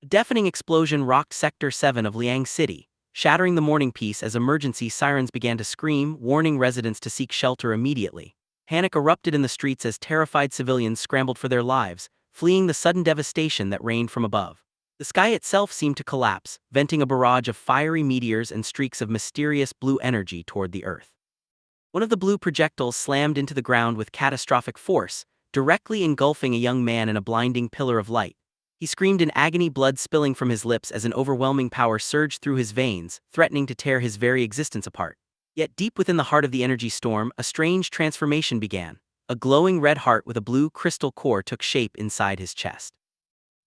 A deafening explosion rocked Sector 7 of Liang City, shattering the morning peace as emergency sirens began to scream, warning residents to seek shelter immediately. Panic erupted in the streets as terrified civilians scrambled for their lives, fleeing the sudden devastation that rained from above. The sky itself seemed to collapse, venting a barrage of fiery meteors and streaks of mysterious blue energy toward the earth. One of the blue projectiles slammed into the ground with catastrophic force, directly engulfing a young man in a blinding pillar of light. He screamed in agony, blood spilling from his lips as an overwhelming power surged through his veins, threatening to tear his very existence apart. Yet deep within the heart of the energy storm, a strange transformation began. A glowing red heart with a blue crystal core took shape inside his chest.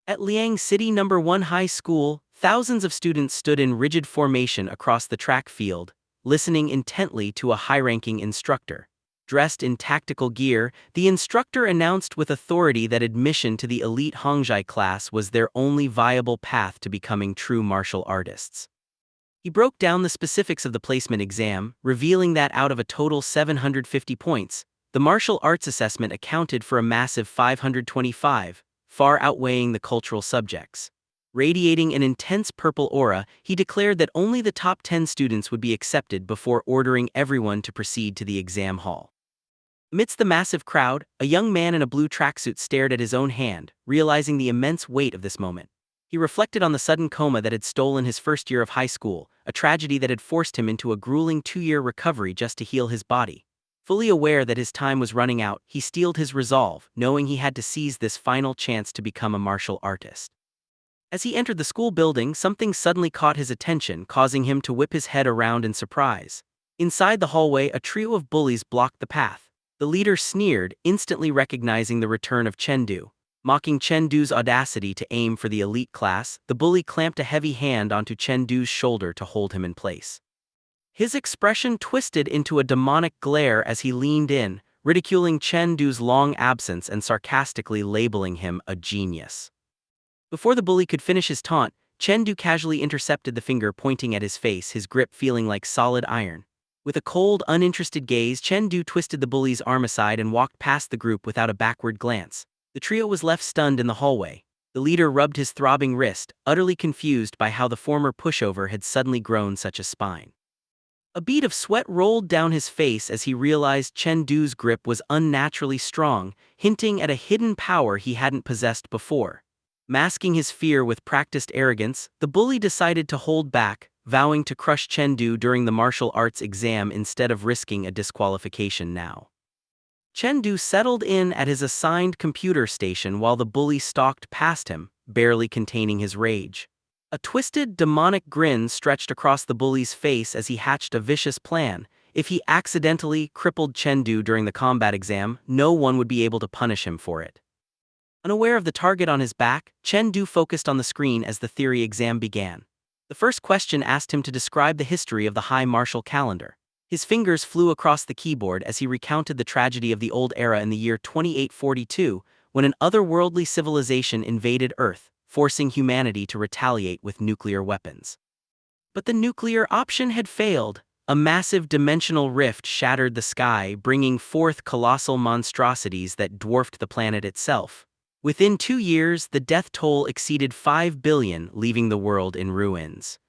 At Liang City No. 1 High School, thousands of students stood in rigid formation across the track field, listening intently to a high-ranking instructor. Dressed in tactical gear, the instructor announced with authority that admission to the elite Hongjai class was their only viable path to becoming true martial artists. He broke down the specifics of the placement exam, revealing that out of a total 750 points, the martial arts assessment accounted for a massive 525, far outweighing the cultural subjects. Radiating an intense purple aura, he declared that only the top 10 students would be accepted before ordering everyone to proceed to the exam hall. Amidst the massive crowd, a young man in a blue tracksuit stared at his own hand, realizing the immense weight of this moment. He reflected on the sudden coma that had stolen his first year of high school, a tragedy that had forced him into a grueling 2-year recovery just to heal his body. Fully aware that his time was running out, he steeled his resolve, knowing he had to seize this final chance to become a martial artist. As he entered the school building, something suddenly caught his attention, causing him to whip his head around in surprise. Inside the hallway, a trio of bullies blocked the path. The leader sneered, instantly recognizing the return of Chen.2. Mocking Chen.2's audacity to aim for the elite class, the bully clamped a heavy hand onto Chen.2's shoulder to hold him in place. His expression twisted into a demonic glare as he leaned in, ridiculing Chen.2's long absence and sarcastically labeling him a genius. Before the bully could finish his taunt, Chen.2 casually intercepted the finger pointing at his face, his grip feeling like solid iron. With a cold, uninterested gaze, Chen.2 twisted the bully's arm aside and walked past the group without a backward glance. The trio was left stunned in the hallway. The leader rubbed his throbbing wrist, utterly confused by how the former pushover had suddenly grown such a spine. A bead of sweat rolled down his face as he realized Chen.2's grip was unnaturally strong, hinting at a hidden power he hadn't possessed before. Masking his fear with practiced arrogance, the bully decided to hold back, vowing to crush Chen.2 during the martial arts exam instead of risking a disqualification now. Chen.2 settled in at his assigned computer station while the bully stalked past him, barely containing his rage. A twisted, demonic grin stretched across the bully's face as he hatched a vicious plan. If he accidentally crippled Chen.2 during the combat exam, no one would be able to punish him for it. Unaware of the target on his back, Chen.2 focused on the screen as the theory exam began. The first question asked him to describe the history of the high martial calendar. His fingers flew across the keyboard as he recounted the tragedy of the old era in the year 2842, when an otherworldly civilization invaded Earth, forcing humanity to retaliate with nuclear weapons. But the nuclear option had failed. A massive dimensional rift shattered the sky, bringing forth colossal monstrosities that dwarfed the planet itself. Within 2 years, the death toll exceeded 5 billion, leaving the world in ruins.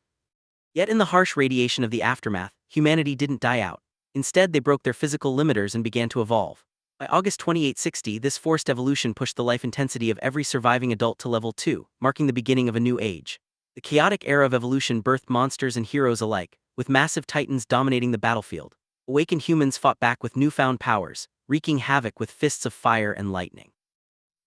Yet in the harsh radiation of the aftermath, humanity didn't die out. Instead, they broke their physical limiters and began to evolve. By August 2860, this forced evolution pushed the life intensity of every surviving adult to level 2, marking the beginning of a new age. The chaotic era of evolution birthed monsters and heroes alike, with massive titans dominating the battlefield. Awakened humans fought back with newfound powers, wreaking havoc with fists of fire and lightning.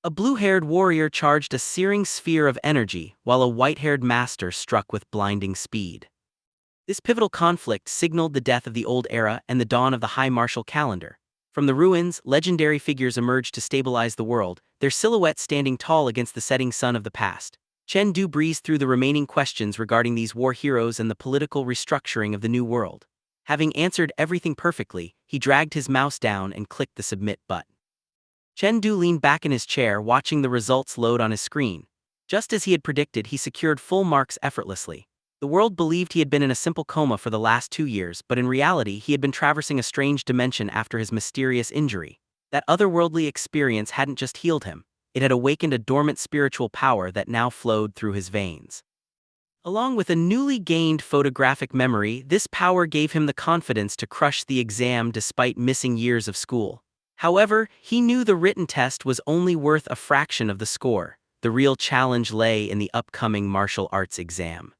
A blue-haired warrior charged a searing sphere of energy, while a white-haired master struck with blinding speed. This pivotal conflict signaled the death of the old era and the dawn of the high martial calendar. From the ruins, legendary figures emerged to stabilize the world, their silhouettes standing tall against the setting sun of the past. Chen.2 breezed through the remaining questions regarding these war heroes and the political restructuring of the new world. Having answered everything perfectly, he dragged his mouse down and clicked the submit button. Chen.2 leaned back in his chair, watching the results load on his screen. Just as he had predicted, he secured full marks effortlessly. The world believed he had been in a simple coma for the last 2 years, but in reality he had been traversing a strange dimension after his mysterious injury. That otherworldly experience hadn't just healed him, it had awakened a dormant spiritual power that now flowed through his veins. Along with a newly gained photographic memory, this power gave him the confidence to crush the exam despite missing years of school. However, he knew the written test was only worth a fraction of the score. The real challenge lay in the upcoming martial arts exam.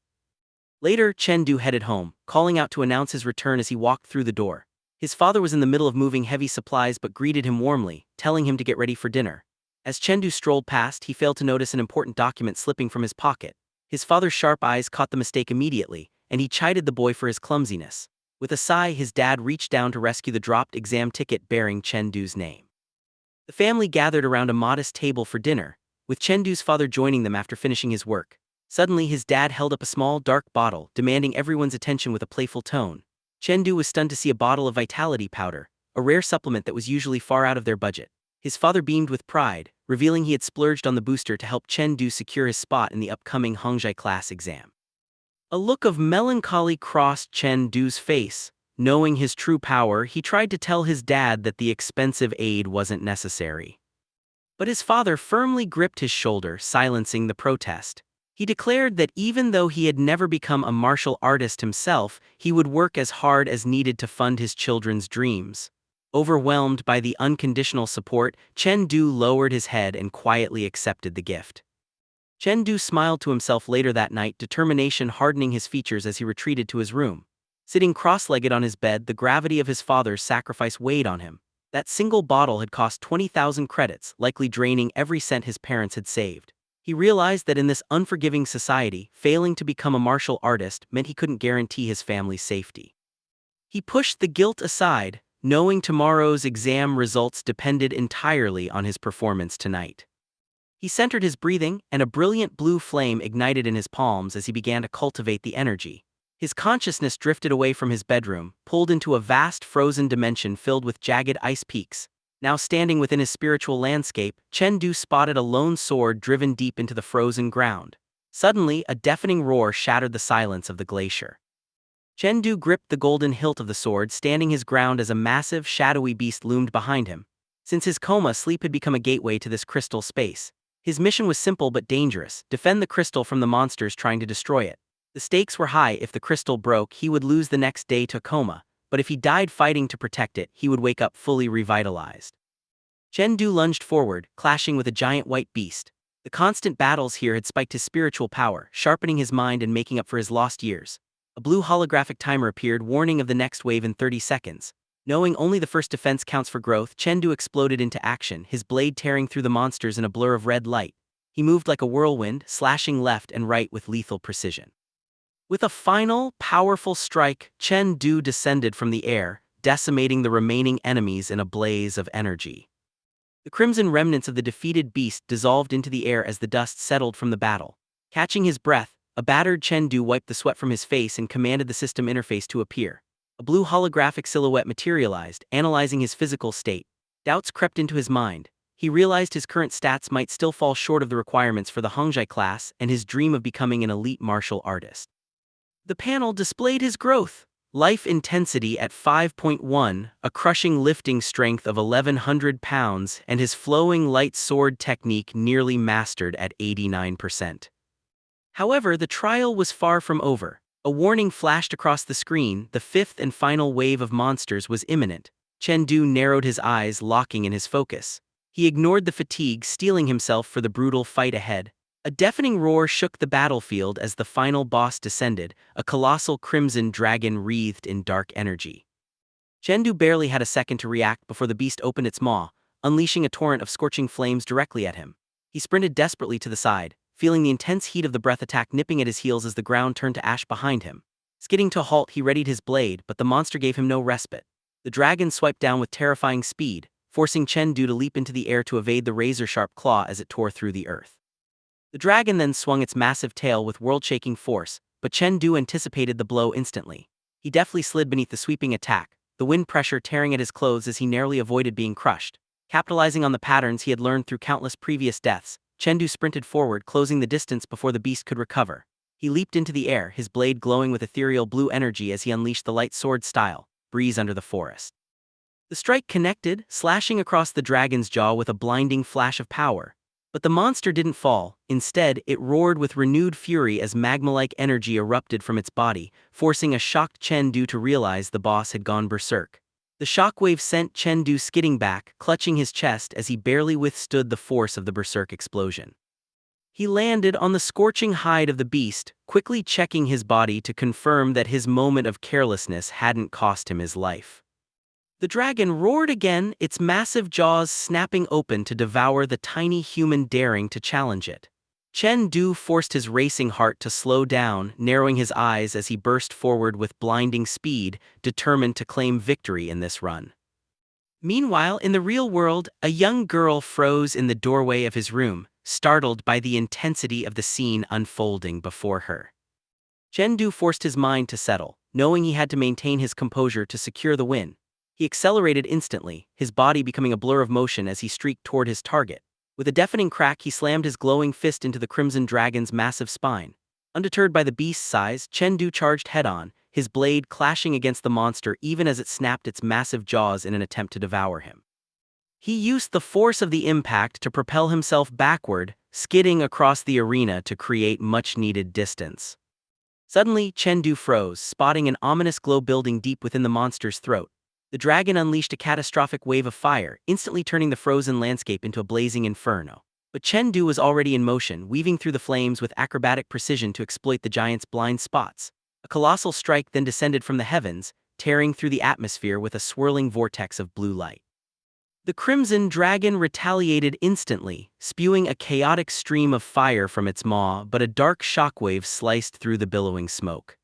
Later, Chen-du headed home, calling out to announce his return as he walked through the door. His father was in the middle of moving heavy supplies but greeted him warmly, telling him to get ready for dinner. As Chen-du strolled past, he failed to notice an important document slipping from his pocket. His father's sharp eyes caught the mistake immediately, and he chided the boy for his clumsiness. With a sigh, his dad reached down to rescue the dropped exam ticket bearing Chen-du's name. The family gathered around a modest table for dinner, with Chen-du's father joining them after finishing his work. Suddenly, his dad held up a small, dark bottle, demanding everyone's attention with a playful tone. Chen-du was stunned to see a bottle of vitality powder, a rare supplement that was usually far out of their budget. His father beamed with pride, revealing he had splurged on the booster to help Chen-du secure his spot in the upcoming Hongzhi class exam. A look of melancholy crossed Chen-du's face. Knowing his true power, he tried to tell his dad that the expensive aid wasn't necessary. But his father firmly gripped his shoulder, silencing the protest. He declared that even though he had never become a martial artist himself, he would work as hard as needed to fund his children's dreams. Overwhelmed by the unconditional support, Chen-du lowered his head and quietly accepted the gift. Chen-du smiled to himself later that night, determination hardening his features as he retreated to his room. Sitting cross-legged on his bed, the gravity of his father's sacrifice weighed on him. That single bottle had cost 20,000 credits, likely draining every cent his parents had saved. He realized that in this unforgiving society, failing to become a martial artist meant he couldn't guarantee his family's safety. He pushed the guilt aside, knowing tomorrow's exam results depended entirely on his performance tonight. He centered his breathing, and a brilliant blue flame ignited in his palms as he began to cultivate the energy. His consciousness drifted away from his bedroom, pulled into a vast frozen dimension filled with jagged ice peaks. Now standing within his spiritual landscape, Chen-du spotted a lone sword driven deep into the frozen ground. Suddenly, a deafening roar shattered the silence of the glacier. Chen-du gripped the golden hilt of the sword, standing his ground as a massive, shadowy beast loomed behind him. Since his coma, sleep had become a gateway to this crystal space. His mission was simple but dangerous: defend the crystal from the monsters trying to destroy it. The stakes were high. If the crystal broke, he would lose the next day to coma, but if he died fighting to protect it, he would wake up fully revitalized. Chen-du lunged forward, clashing with a giant white beast. The constant battles here had spiked his spiritual power, sharpening his mind and making up for his lost years. A blue holographic timer appeared, warning of the next wave in 30 seconds. Knowing only the first defense counts for growth, Chen-du exploded into action, his blade tearing through the monsters in a blur of red light. He moved like a whirlwind, slashing left and right with lethal precision. With a final, powerful strike, Chen-du descended from the air, decimating the remaining enemies in a blaze of energy. The crimson remnants of the defeated beast dissolved into the air as the dust settled from the battle. Catching his breath, a battered Chen-du wiped the sweat from his face and commanded the system interface to appear. A blue holographic silhouette materialized, analyzing his physical state. Doubts crept into his mind. He realized his current stats might still fall short of the requirements for the Hongzhi class and his dream of becoming an elite martial artist. The panel displayed his growth. Life intensity at 5.1, a crushing lifting strength of 1,100 pounds, and his flowing light sword technique nearly mastered at 89%. However, the trial was far from over. A warning flashed across the screen: the fifth and final wave of monsters was imminent. Chen-du narrowed his eyes, locking in his focus. He ignored the fatigue, steeling himself for the brutal fight ahead. A deafening roar shook the battlefield as the final boss descended, a colossal crimson dragon wreathed in dark energy. Chen-du barely had a second to react before the beast opened its maw, unleashing a torrent of scorching flames directly at him. He sprinted desperately to the side, feeling the intense heat of the breath attack nipping at his heels as the ground turned to ash behind him. Skidding to a halt, he readied his blade, but the monster gave him no respite. The dragon swiped down with terrifying speed, forcing Chen-du to leap into the air to evade the razor-sharp claw as it tore through the earth. The dragon then swung its massive tail with world-shaking force, but Chen-du anticipated the blow instantly. He deftly slid beneath the sweeping attack, the wind pressure tearing at his clothes as he narrowly avoided being crushed. Capitalizing on the patterns he had learned through countless previous deaths, Chen-du sprinted forward, closing the distance before the beast could recover. He leaped into the air, his blade glowing with ethereal blue energy as he unleashed the light sword style, breeze under the forest. The strike connected, slashing across the dragon's jaw with a blinding flash of power. But the monster didn't fall. Instead, it roared with renewed fury as magma-like energy erupted from its body, forcing a shocked Chen-Du to realize the boss had gone berserk. The shockwave sent Chen-Du skidding back, clutching his chest as he barely withstood the force of the berserk explosion. He landed on the scorching hide of the beast, quickly checking his body to confirm that his moment of carelessness hadn't cost him his life. The dragon roared again, its massive jaws snapping open to devour the tiny human daring to challenge it. Chen-Du forced his racing heart to slow down, narrowing his eyes as he burst forward with blinding speed, determined to claim victory in this run. Meanwhile, in the real world, a young girl froze in the doorway of his room, startled by the intensity of the scene unfolding before her. Chen-Du forced his mind to settle, knowing he had to maintain his composure to secure the win. He accelerated instantly, his body becoming a blur of motion as he streaked toward his target. With a deafening crack, he slammed his glowing fist into the crimson dragon's massive spine. Undeterred by the beast's size, Chen-Du charged head-on, his blade clashing against the monster even as it snapped its massive jaws in an attempt to devour him. He used the force of the impact to propel himself backward, skidding across the arena to create much-needed distance. Suddenly, Chen-Du froze, spotting an ominous glow building deep within the monster's throat. The dragon unleashed a catastrophic wave of fire, instantly turning the frozen landscape into a blazing inferno. But Chen-Du was already in motion, weaving through the flames with acrobatic precision to exploit the giant's blind spots. A colossal strike then descended from the heavens, tearing through the atmosphere with a swirling vortex of blue light. The crimson dragon retaliated instantly, spewing a chaotic stream of fire from its maw, but a dark shockwave sliced through the billowing smoke.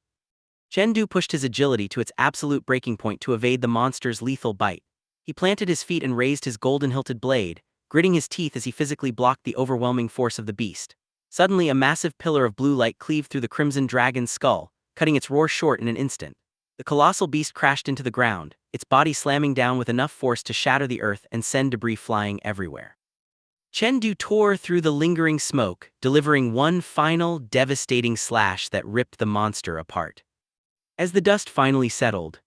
Chen-Du pushed his agility to its absolute breaking point to evade the monster's lethal bite. He planted his feet and raised his golden-hilted blade, gritting his teeth as he physically blocked the overwhelming force of the beast. Suddenly, a massive pillar of blue light cleaved through the crimson dragon's skull, cutting its roar short in an instant. The colossal beast crashed into the ground, its body slamming down with enough force to shatter the earth and send debris flying everywhere. Chen-Du tore through the lingering smoke, delivering one final, devastating slash that ripped the monster apart. As the dust finally settled,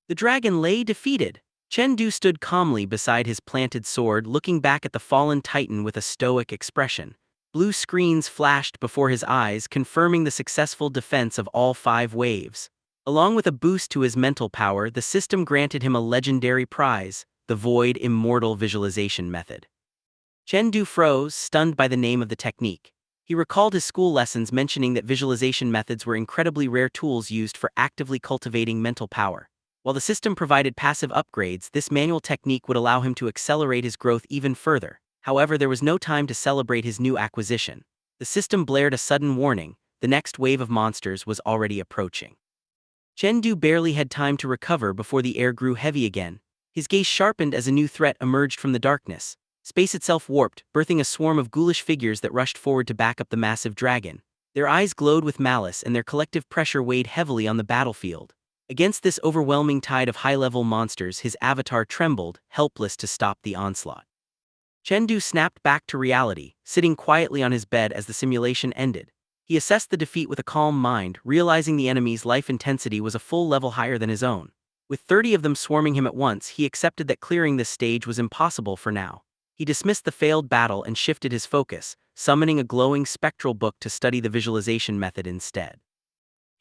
the dragon lay defeated. Chen-Du stood calmly beside his planted sword, looking back at the fallen titan with a stoic expression. Blue screens flashed before his eyes, confirming the successful defense of all 5 waves. Along with a boost to his mental power, the system granted him a legendary prize, the Void Immortal Visualization Method. Chen-Du froze, stunned by the name of the technique. He recalled his school lessons mentioning that visualization methods were incredibly rare tools used for actively cultivating mental power. While the system provided passive upgrades, this manual technique would allow him to accelerate his growth even further. However, there was no time to celebrate his new acquisition. The system blared a sudden warning: the next wave of monsters was already approaching. Chen-Du barely had time to recover before the air grew heavy again. His gaze sharpened as a new threat emerged from the darkness. Space itself warped, birthing a swarm of ghoulish figures that rushed forward to back up the massive dragon. Their eyes glowed with malice and their collective pressure weighed heavily on the battlefield. Against this overwhelming tide of high-level monsters, his avatar trembled, helpless to stop the onslaught. Chen-Du snapped back to reality, sitting quietly on his bed as the simulation ended. He assessed the defeat with a calm mind, realizing the enemy's life intensity was a full level higher than his own. With 30 of them swarming him at once, he accepted that clearing this stage was impossible for now. He dismissed the failed battle and shifted his focus, summoning a glowing spectral book to study the visualization method instead.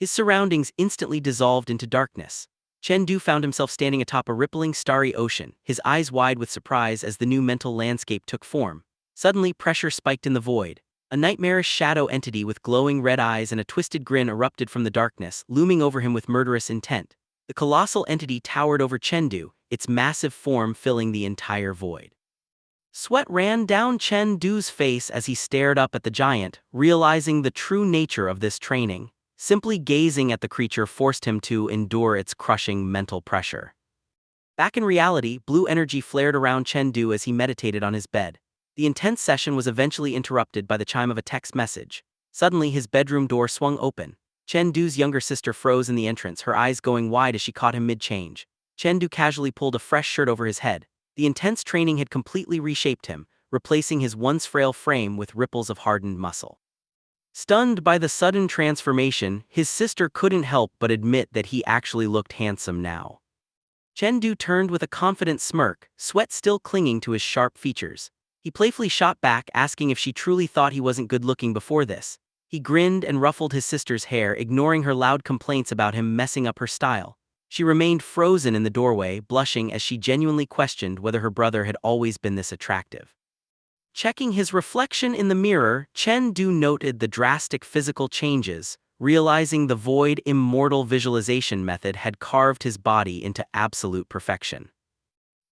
His surroundings instantly dissolved into darkness. Chen-Du found himself standing atop a rippling starry ocean, his eyes wide with surprise as the new mental landscape took form. Suddenly, pressure spiked in the void. A nightmarish shadow entity with glowing red eyes and a twisted grin erupted from the darkness, looming over him with murderous intent. The colossal entity towered over Chen-Du, its massive form filling the entire void. Sweat ran down Chen-Du's face as he stared up at the giant, realizing the true nature of this training. Simply gazing at the creature forced him to endure its crushing mental pressure. Back in reality, blue energy flared around Chen-Du as he meditated on his bed. The intense session was eventually interrupted by the chime of a text message. Suddenly, his bedroom door swung open. Chen-Du's younger sister froze in the entrance, her eyes going wide as she caught him mid-change. Chen-Du casually pulled a fresh shirt over his head. The intense training had completely reshaped him, replacing his once frail frame with ripples of hardened muscle. Stunned by the sudden transformation, his sister couldn't help but admit that he actually looked handsome now. Chen-Du turned with a confident smirk, sweat still clinging to his sharp features. He playfully shot back, asking if she truly thought he wasn't good-looking before this. He grinned and ruffled his sister's hair, ignoring her loud complaints about him messing up her style. She remained frozen in the doorway, blushing as she genuinely questioned whether her brother had always been this attractive. Checking his reflection in the mirror, Chen-2 noted the drastic physical changes, realizing the void immortal visualization method had carved his body into absolute perfection.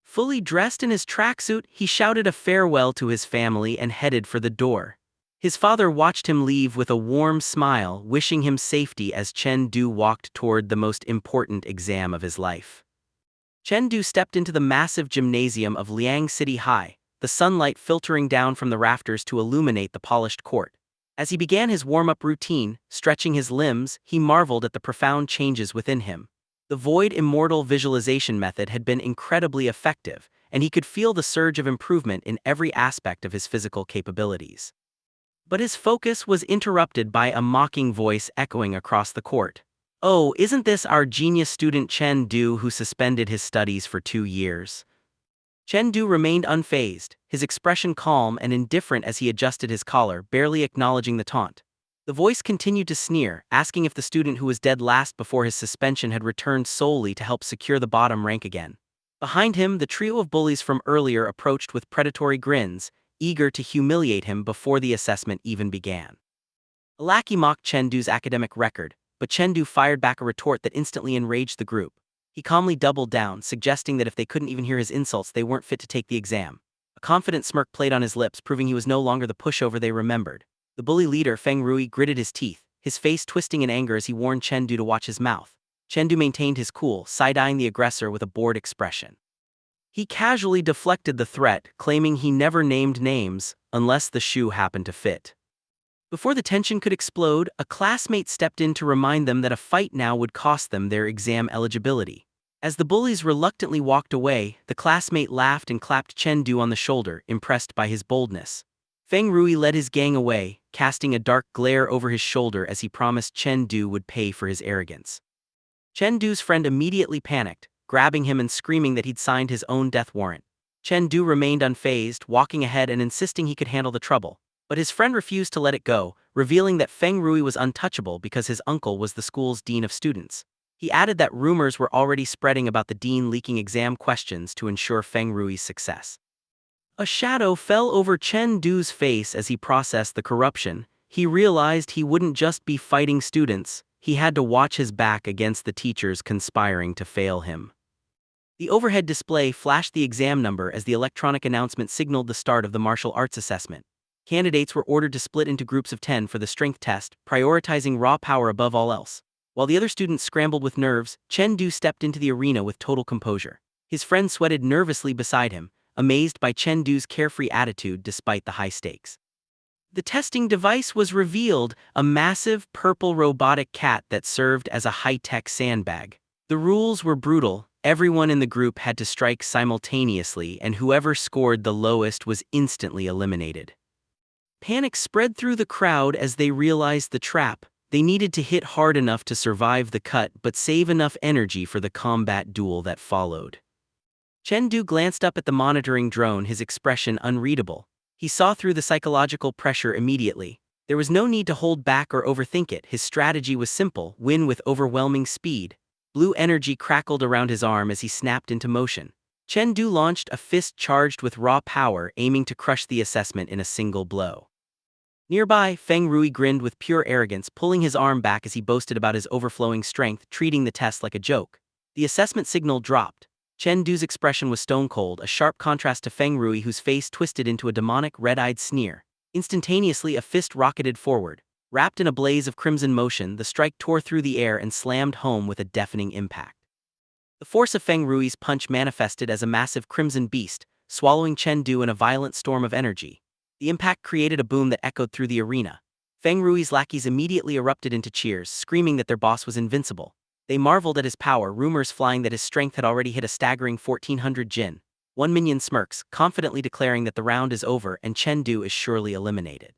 Fully dressed in his tracksuit, he shouted a farewell to his family and headed for the door. His father watched him leave with a warm smile, wishing him safety as Chen-2 walked toward the most important exam of his life. Chen-2 stepped into the massive gymnasium of Liang City High, the sunlight filtering down from the rafters to illuminate the polished court. As he began his warm-up routine, stretching his limbs, he marveled at the profound changes within him. The void immortal visualization method had been incredibly effective, and he could feel the surge of improvement in every aspect of his physical capabilities. But his focus was interrupted by a mocking voice echoing across the court. "Oh, isn't this our genius student Chen-2 who suspended his studies for 2 years?" Chen-2 remained unfazed, his expression calm and indifferent as he adjusted his collar, barely acknowledging the taunt. The voice continued to sneer, asking if the student who was dead last before his suspension had returned solely to help secure the bottom rank again. Behind him, the trio of bullies from earlier approached with predatory grins, eager to humiliate him before the assessment even began. A lackey mocked Chen-2's academic record, but Chen-2 fired back a retort that instantly enraged the group. He calmly doubled down, suggesting that if they couldn't even hear his insults, they weren't fit to take the exam. A confident smirk played on his lips, proving he was no longer the pushover they remembered. The bully leader, Feng Rui, gritted his teeth, his face twisting in anger as he warned Chen-2 to watch his mouth. Chen-2 maintained his cool, side-eyeing the aggressor with a bored expression. He casually deflected the threat, claiming he never named names, unless the shoe happened to fit. Before the tension could explode, a classmate stepped in to remind them that a fight now would cost them their exam eligibility. As the bullies reluctantly walked away, the classmate laughed and clapped Chen-2 on the shoulder, impressed by his boldness. Feng Rui led his gang away, casting a dark glare over his shoulder as he promised Chen-2 would pay for his arrogance. Chen-2's friend immediately panicked, grabbing him and screaming that he'd signed his own death warrant. Chen-2 remained unfazed, walking ahead and insisting he could handle the trouble. But his friend refused to let it go, revealing that Feng Rui was untouchable because his uncle was the school's dean of students. He added that rumors were already spreading about the dean leaking exam questions to ensure Feng Rui's success. A shadow fell over Chen-2's face as he processed the corruption. He realized he wouldn't just be fighting students, he had to watch his back against the teachers conspiring to fail him. The overhead display flashed the exam number as the electronic announcement signaled the start of the martial arts assessment. Candidates were ordered to split into groups of 10 for the strength test, prioritizing raw power above all else. While the other students scrambled with nerves, Chen-2 stepped into the arena with total composure. His friend sweated nervously beside him, amazed by Chen-2's carefree attitude despite the high stakes. The testing device was revealed, a massive purple robotic cat that served as a high-tech sandbag. The rules were brutal. Everyone in the group had to strike simultaneously, and whoever scored the lowest was instantly eliminated. Panic spread through the crowd as they realized the trap. They needed to hit hard enough to survive the cut but save enough energy for the combat duel that followed. Chen-2 glanced up at the monitoring drone, his expression unreadable. He saw through the psychological pressure immediately. There was no need to hold back or overthink it. His strategy was simple: win with overwhelming speed. Blue energy crackled around his arm as he snapped into motion. Chen-2 launched a fist charged with raw power, aiming to crush the assessment in a single blow. Nearby, Feng Rui grinned with pure arrogance, pulling his arm back as he boasted about his overflowing strength, treating the test like a joke. The assessment signal dropped. Chen-2's expression was stone-cold, a sharp contrast to Feng Rui, whose face twisted into a demonic red-eyed sneer. Instantaneously, a fist rocketed forward. Wrapped in a blaze of crimson motion, the strike tore through the air and slammed home with a deafening impact. The force of Feng Rui's punch manifested as a massive crimson beast, swallowing Chen-2 in a violent storm of energy. The impact created a boom that echoed through the arena. Feng Rui's lackeys immediately erupted into cheers, screaming that their boss was invincible. They marveled at his power, rumors flying that his strength had already hit a staggering 1,400 jin. One minion smirks, confidently declaring that the round is over and Chen-2 is surely eliminated.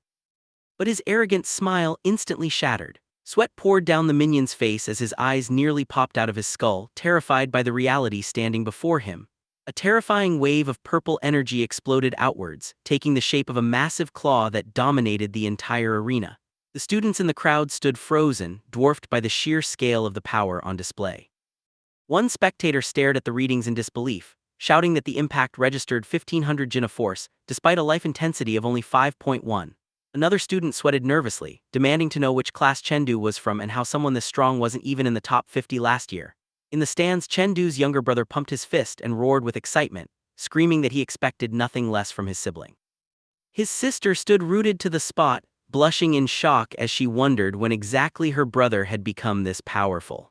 But his arrogant smile instantly shattered. Sweat poured down the minion's face as his eyes nearly popped out of his skull, terrified by the reality standing before him. A terrifying wave of purple energy exploded outwards, taking the shape of a massive claw that dominated the entire arena. The students in the crowd stood frozen, dwarfed by the sheer scale of the power on display. One spectator stared at the readings in disbelief, shouting that the impact registered 1500 Jin of force, despite a life intensity of only 5.1. Another student sweated nervously, demanding to know which class Chen.2 was from and how someone this strong wasn't even in the top 50 last year. In the stands, Chen.2's younger brother pumped his fist and roared with excitement, screaming that he expected nothing less from his sibling. His sister stood rooted to the spot, blushing in shock as she wondered when exactly her brother had become this powerful.